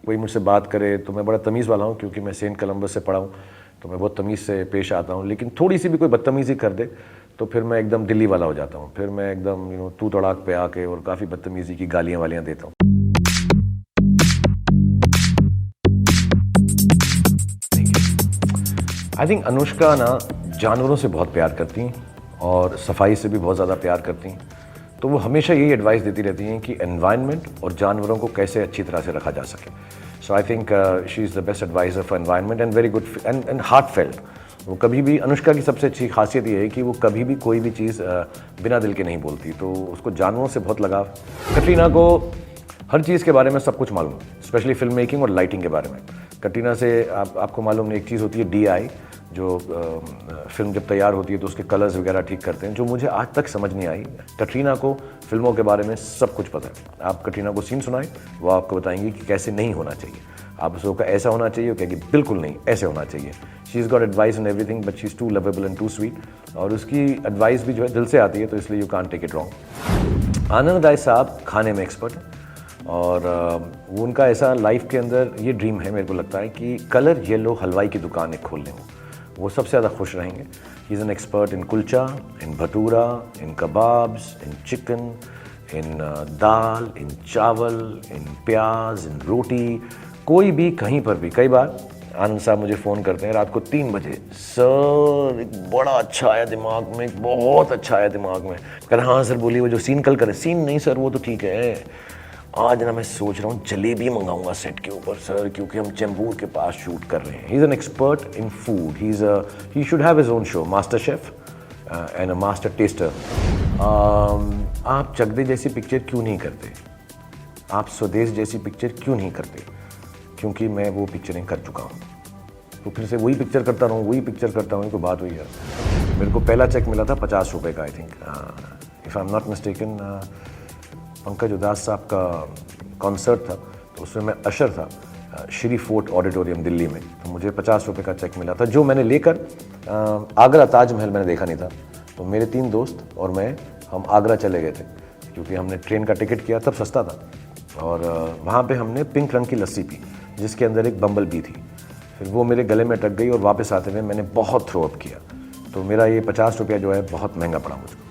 कोई मुझसे बात करे तो मैं बड़ा तमीज़ वाला हूँ, क्योंकि मैं सेंट कोलंबस से पढ़ा हूँ, तो मैं बहुत तमीज़ से पेश आता हूँ। लेकिन थोड़ी सी भी कोई बदतमीज़ी कर दे तो फिर मैं एकदम दिल्ली वाला हो जाता हूँ, फिर मैं एकदम तू तड़ाक पे आके और काफ़ी बदतमीज़ी की गालियाँ वालियाँ देता हूँ। आई थिंक अनुष्का ना जानवरों से बहुत प्यार करती हैं और सफाई से भी बहुत ज़्यादा प्यार करती हैं। तो वो हमेशा यही एडवाइस देती रहती हैं कि एनवायरनमेंट और जानवरों को कैसे अच्छी तरह से रखा जा सके। So I think she is the best advisor for environment and very good and heartfelt. वो कभी भी, अनुष्का की सबसे अच्छी खासियत ये है कि वो कभी भी कोई भी चीज़ बिना दिल के नहीं बोलती, तो उसको जानवरों से बहुत लगाव। कटरीना को हर चीज़ के बारे में सब कुछ मालूम है, स्पेशली फिल्म मेकिंग और लाइटिंग के बारे में। कटरीना से आपको मालूम है एक चीज़ होती है DI, जो फिल्म जब तैयार होती है तो उसके कलर्स वगैरह ठीक करते हैं, जो मुझे आज तक समझ नहीं आई। कटरीना को फिल्मों के बारे में सब कुछ पता है। आप कटरीना को सीन सुनाएं, वो आपको बताएंगी कि कैसे नहीं होना चाहिए। आप उसको ऐसा होना चाहिए, वो कहेंगे बिल्कुल नहीं, ऐसे होना चाहिए। She is got advice in everything, but she is too lovable and too sweet, और उसकी एडवाइस भी जो है दिल से आती है, तो इसलिए you can't take it wrong. Anand Rai साहब खाने में एक्सपर्ट हैं, और वो उनका ऐसा लाइफ के अंदर ये ड्रीम है, मेरे को लगता है कि कलर येलो हलवाई की दुकान एक खोल लें। वो सबसे ज़्यादा खुश रहेंगे। He is an expert in kulcha, in bhatura, in kebabs, in chicken, in dal, in chawal, in प्याज, इन रोटी, कोई भी कहीं पर भी। कई बार आनंद साहब मुझे फ़ोन करते हैं रात को 3 बजे, सर एक बड़ा अच्छा आया दिमाग में, बहुत अच्छा आया दिमाग में। कह रहे हाँ सर बोलिए, वो जो सीन कल करें। सीन नहीं सर, वो तो ठीक है, आज ना मैं सोच रहा हूँ जलेबी मंगाऊंगा सेट के ऊपर सर, क्योंकि हम चेंबूर के पास शूट कर रहे हैं। ही is an expert in food. He should have his own show, master chef and a master tester. आप चक दे जैसी पिक्चर क्यों नहीं करते? आप स्वदेश जैसी पिक्चर क्यों नहीं करते? क्योंकि मैं वो पिक्चरें कर चुका हूँ, तो फिर से वही पिक्चर करता रहूँ, वही पिक्चर करता हूँ, तो बात हुई है। मेरे को पहला चेक मिला था 50 रुपये का, I think, if I am not mistaken. Pankaj उदास साहब का कॉन्सर्ट था, तो उसमें मैं अशर था श्री फोर्ट ऑडिटोरियम दिल्ली में, तो मुझे 50 रुपये का चेक मिला था, जो मैंने लेकर आगरा ताजमहल मैंने देखा नहीं था, तो मेरे 3 दोस्त और मैं, हम आगरा चले गए थे, क्योंकि हमने ट्रेन का टिकट किया, तब सस्ता था, और वहाँ पे हमने पिंक रंग की लस्सी पी, जिसके अंदर एक बम्बल बी थी। फिर वो मेरे गले में अटक गई, और वापस आते हुए मैंने बहुत थ्रो अप किया। तो मेरा ये 50 रुपया जो है बहुत महंगा पड़ा मुझको।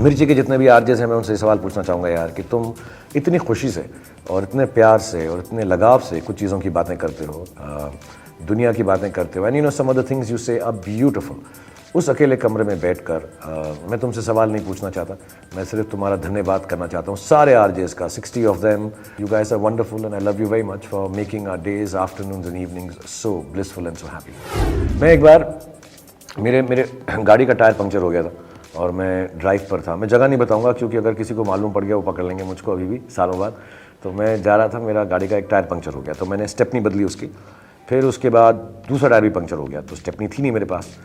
मिर्ची के जितने भी आरजेस हैं, मैं उनसे सवाल पूछना चाहूँगा यार, कि तुम इतनी खुशी से और इतने प्यार से और इतने लगाव से कुछ चीज़ों की बातें करते हो, दुनिया की बातें करते हो, and you know some of the things you say are beautiful. उस अकेले कमरे में बैठकर मैं तुमसे सवाल नहीं पूछना चाहता, मैं सिर्फ तुम्हारा धन्यवाद करना चाहता हूँ सारे आरजेस का, 60 of them. You guys are wonderful and I love you very much for making our days, afternoons and evenings so blissful and so happy. मैं एक बार, मेरे गाड़ी का टायर पंक्चर हो गया था, और मैं ड्राइव पर था। मैं जगह नहीं बताऊंगा, क्योंकि अगर किसी को मालूम पड़ गया वो पकड़ लेंगे मुझको अभी भी, सालों बाद। तो मैं जा रहा था, मेरा गाड़ी का एक टायर पंक्चर हो गया, तो मैंने स्टेपनी बदली उसकी। फिर उसके बाद दूसरा टायर भी पंक्चर हो गया, तो स्टेपनी थी नहीं मेरे पास,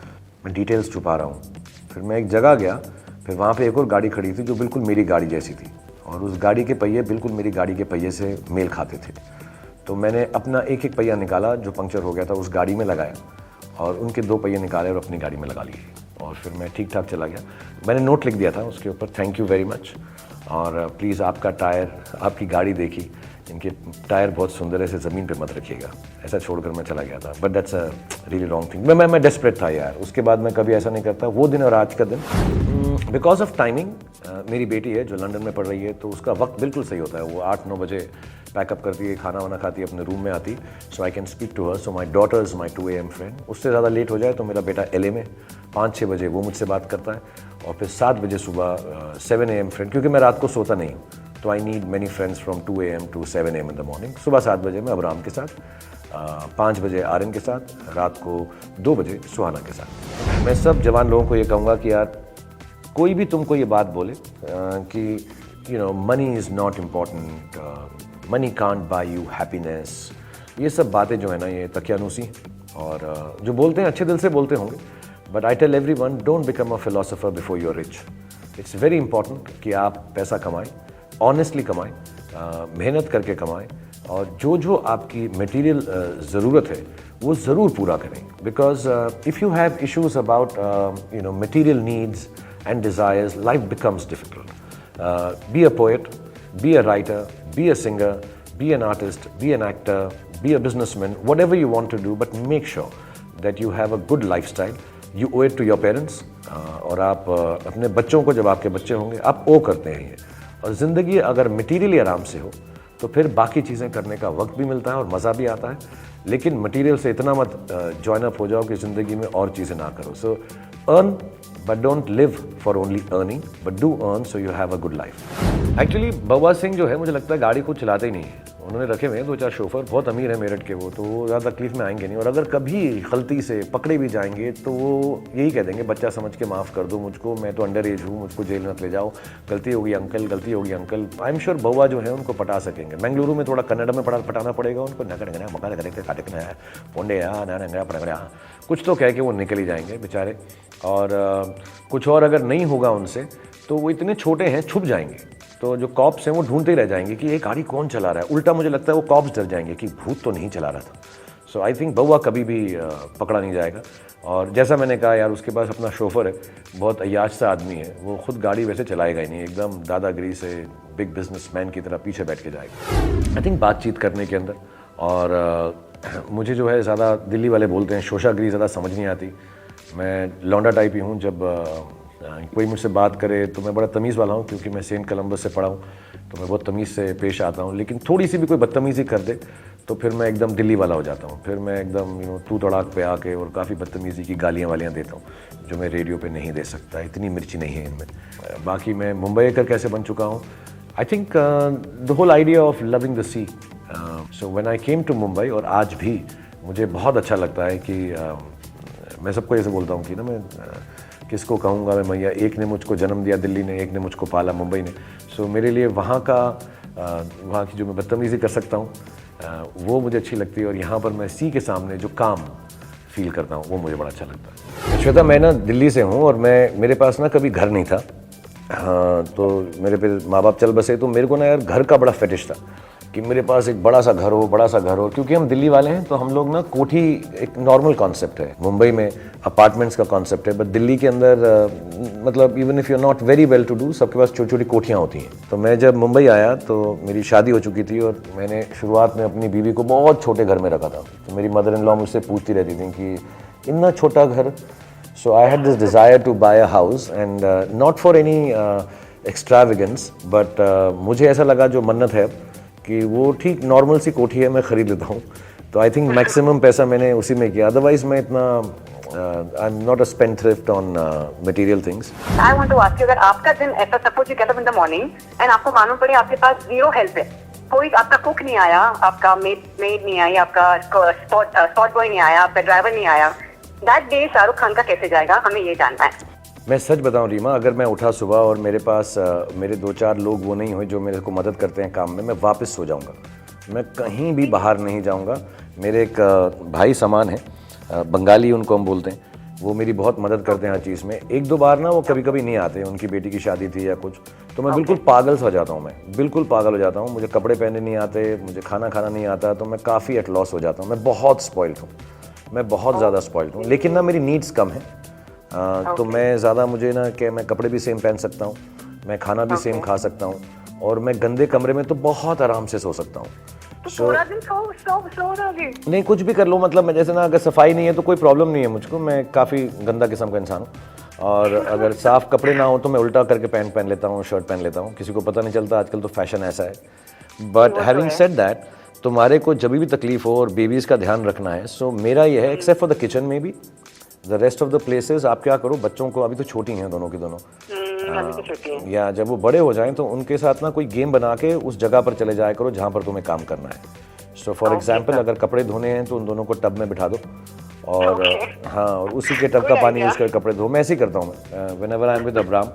मैं डिटेल्स छुपा रहा हूँ। फिर मैं एक जगह गया, फिर वहाँ पर एक और गाड़ी खड़ी थी जो बिल्कुल मेरी गाड़ी जैसी थी, और उस गाड़ी के पहिए बिल्कुल मेरी गाड़ी के पहिए से मेल खाते थे। तो मैंने अपना एक एक पहिया निकाला जो पंक्चर हो गया था, उस गाड़ी में लगाया, और उनके 2 पहिए निकाले और अपनी गाड़ी में लगा लिए, और फिर मैं ठीक ठाक चला गया। मैंने नोट लिख दिया था उसके ऊपर, थैंक यू वेरी मच, और प्लीज़ आपका टायर, आपकी गाड़ी देखी, इनके टायर बहुत सुंदर है, इसे ज़मीन पे मत रखिएगा। ऐसा छोड़कर मैं चला गया था, but that's a really wrong thing. मैं डेस्परेट था यार, उसके बाद मैं कभी ऐसा नहीं करता। वो दिन और आज का दिन, बिकॉज ऑफ टाइमिंग, मेरी बेटी है जो लंदन में पढ़ रही है, तो उसका वक्त बिल्कुल सही होता है। वो 8-9 बजे पैकअप करती है, खाना वाना खाती है, अपने रूम में आती, so I can speak to her. So my daughter is my 2 AM friend. उससे ज़्यादा लेट हो जाए तो मेरा बेटा LA में 5-6 बजे वो मुझसे बात करता है, और फिर 7 बजे सुबह 7 AM फ्रेंड, क्योंकि मैं रात को सोता नहीं हूँ, तो I need many friends from 2 AM to 7 AM in the morning. सुबह 7 बजे मैं अबराम के साथ, 5 बजे आर्यन के साथ, रात को 2 बजे सुहाना के साथ। मैं सब जवान लोगों को ये कहूँगा कि यार, कोई भी तुमको ये बात बोले कि you know money is not important, money can't buy you happiness, ये सब बातें जो है ना, ये तकियानूसी, और जो बोलते हैं अच्छे दिल से बोलते होंगे, but I tell everyone, don't become a philosopher before you are rich. It's very important कि आप पैसा कमाएं, ऑनेस्टली कमाएं, मेहनत करके कमाएं, और जो आपकी मटेरियल ज़रूरत है वो ज़रूर पूरा करें। Because if you have issues about you know material needs and desires, life becomes difficult. Be a poet, be a writer, be a singer, be an artist, be an actor, be a businessman, whatever you want to do, but make sure that you have a good lifestyle. You owe it to your parents. और आप अपने बच्चों को, जब आपके बच्चे होंगे, आप ओ करते हैं ये। और ज़िंदगी अगर मटीरियली आराम से हो तो फिर बाकी चीज़ें करने का वक्त भी मिलता है और मज़ा भी आता है। लेकिन मटीरियल से इतना मत जॉइन अप हो जाओ कि ज़िंदगी में और चीज़ें ना करो। So earn but don't live for only earning, but do earn so you have a good life. Actually Baua Singh जो है, मुझे लगता है गाड़ी को चलाते ही नहीं है। उन्होंने रखे हुए हैं 2-4 शोफर, बहुत अमीर है मेरठ के वो, तो वो ज़्यादा तकलीफ में आएंगे नहीं। और अगर कभी गलती से पकड़े भी जाएंगे तो वो यही कह देंगे, बच्चा समझ के माफ़ कर दो मुझको, मैं तो अंडर एज हूँ, मुझको जेल मत ले जाओ, गलती होगी अंकल, गलती होगी अंकल। आई एम श्योर बउआ जो है उनको पटा सकेंगे। बेंगलुरु में थोड़ा कन्नड़ में पटाना पड़ेगा उनको, कुछ तो कह के वो निकल ही जाएंगे बेचारे। और कुछ और अगर नहीं होगा उनसे तो वो इतने छोटे हैं, छुप जाएंगे। तो जो कॉप्स हैं वो ढूंढते ही रह जाएंगे कि ये गाड़ी कौन चला रहा है। उल्टा मुझे लगता है वो कॉप्स डर जाएंगे कि भूत तो नहीं चला रहा था। सो आई थिंक बउआ कभी भी पकड़ा नहीं जाएगा। और जैसा मैंने कहा यार, उसके पास अपना शोफर है, बहुत अय्याश सा आदमी है, वो खुद गाड़ी वैसे चलाएगा ही नहीं, एकदम दादागिरी से बिग बिजनेसमैन की तरह पीछे बैठ के जाएगा। आई थिंक बातचीत करने के अंदर, और मुझे जो है ज़्यादा दिल्ली वाले बोलते हैं शोशागिरी, ज़्यादा समझ नहीं आती। मैं लौंडा टाइप ही हूँ। जब कोई मुझसे बात करे तो मैं बड़ा तमीज़ वाला हूँ, क्योंकि मैं सेंट कोलंबस से पढ़ा हूँ, तो मैं बहुत तमीज़ से पेश आता हूँ। लेकिन थोड़ी सी भी कोई बदतमीज़ी कर दे तो फिर मैं एकदम दिल्ली वाला हो जाता हूँ। फिर मैं एकदम तू तड़ाक पे आके और काफ़ी बदतमीज़ी की गालियाँ वालियाँ देता हूँ, जो मैं रेडियो पे नहीं दे सकता। इतनी मिर्ची नहीं है इनमें। बाकी मैं मुंबई का कैसे बन चुका हूँ, I think the whole idea of loving the sea. So when I came to Mumbai, और आज भी मुझे बहुत अच्छा लगता है कि मैं सबको ऐसे बोलता हूँ कि ना, मैं किसको कहूँगा मैं मैया, एक ने मुझको जन्म दिया दिल्ली ने, एक ने मुझको पाला मुंबई ने। सो मेरे लिए वहाँ की जो मैं बदतमीज़ी कर सकता हूँ वो मुझे अच्छी लगती है। और यहाँ पर मैं सी के सामने जो काम फील करता हूँ वो मुझे बड़ा अच्छा लगता है। श्वेता, मैं ना दिल्ली से हूँ और मेरे पास ना कभी घर नहीं था। हाँ, तो मेरे पे माँ बाप चल बसे, तो मेरे को ना यार घर का बड़ा फेटिश था कि मेरे पास एक बड़ा सा घर हो। क्योंकि हम दिल्ली वाले हैं तो हम लोग ना, कोठी एक नॉर्मल कॉन्सेप्ट है। मुंबई में अपार्टमेंट्स का कॉन्सेप्ट है, बट दिल्ली के अंदर मतलब even if you are not very well to do, सबके पास छोटी छोटी कोठियाँ होती हैं। तो मैं जब मुंबई आया तो मेरी शादी हो चुकी थी, और मैंने शुरुआत में अपनी बीवी को बहुत छोटे घर में रखा था। तो मेरी मदर इन लॉ मुझसे पूछती रहती थी कि इतना छोटा घर। So I had this desire to buy a house, and not for any extravagance, but मुझे ऐसा लगा जो मन्नत है कि वो ठीक नॉर्मल सी कोठी है, मैं ख़रीद लेता हूँ। तो आई थिंक मैक्सिमम पैसा मैंने उसी में किया। अदरवाइज मैं इतना I am not a spendthrift on material things. I want to ask you, अगर आपका दिन ऐसा, suppose you get up in the morning and आपको मालूम पड़े आपके पास जीरो हेल्प है, कोई आपका कुक नहीं आया, आपका मेड नहीं आई, आपका स्पॉट बॉय नहीं आया, आपका ड्राइवर नहीं आया, दैट डे शाहरुख खान का कैसे जाएगा, हमें ये जानना है। मैं सच बताऊं रीमा, अगर मैं उठा सुबह और मेरे पास मेरे 2-4 लोग वो नहीं हुए जो मेरे को मदद करते हैं काम में, मैं वापस सो जाऊंगा। मैं कहीं भी बाहर नहीं जाऊंगा। मेरे एक भाई समान है, बंगाली उनको हम बोलते हैं, वो मेरी बहुत मदद करते हैं हर चीज़ में। 1-2 बार ना वो कभी कभी नहीं आते, उनकी बेटी की शादी थी या कुछ, तो मैं बिल्कुल पागल सा हो जाता हूँ। मैं बिल्कुल पागल हो जाता हूँ। मुझे कपड़े पहनने नहीं आते, मुझे खाना खाना नहीं आता, तो मैं काफ़ी एट लॉस हो जाता हूँ। मैं बहुत स्पॉइल्ड हूँ, मैं बहुत ज़्यादा स्पॉइल्ड हूँ। लेकिन ना मेरी नीड्स कम है। तो मैं ज़्यादा, मुझे ना कि मैं कपड़े भी सेम पहन सकता हूँ, मैं खाना भी सेम खा सकता हूँ, और मैं गंदे कमरे में तो बहुत आराम से सो सकता हूँ। पूरा दिन सो रहोगे? नहीं, कुछ भी कर लो, मतलब मैं जैसे ना, अगर सफाई नहीं है तो कोई प्रॉब्लम नहीं है मुझको, मैं काफ़ी गंदा किस्म का इंसान हूँ। और अगर साफ़ कपड़े ना हो तो मैं उल्टा करके पैंट पहन लेता हूँ, शर्ट पहन लेता हूँ, किसी को पता नहीं चलता। आजकल तो फैशन ऐसा है। बट हैविंग सेड दैट, तुम्हारे को जब भी तकलीफ हो और बेबीज़ का ध्यान रखना है, सो मेरा ये है, एक्सेप्ट फॉर द किचन में भी, the rest of the places आप क्या करो, बच्चों को, अभी तो छोटी हैं दोनों की दोनों, या जब वो बड़े हो जाएं तो उनके साथ ना कोई गेम बना के उस जगह पर चले जाया करो जहाँ पर तुम्हें काम करना है। सो फॉर एग्जाम्पल, अगर कपड़े धोने हैं तो उन दोनों को टब में बिठा दो, और हाँ, और उसी के टब का पानी यूज़ कर कपड़े धो। मैं ऐसे ही करता हूँ। Whenever I am with Abram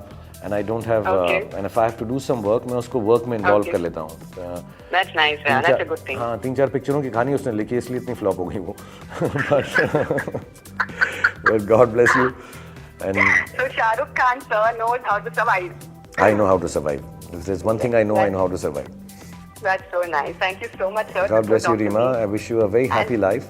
and I don't have, and if I have to do some work, मैं उसको वर्क में इन्वॉल्व कर लेता हूँ। That's nice, that's a good thing. हाँ, 3-4 पिक्चरों की कहानी उसने लिखी, इसलिए इतनी फ्लॉप हो गई वो। But God bless you. And so Shahrukh Khan sir knows how to survive. I know how to survive. If there's one thing I know how to survive. That's so nice. Thank you so much, sir. God bless you, Reema. I wish you a very happy life.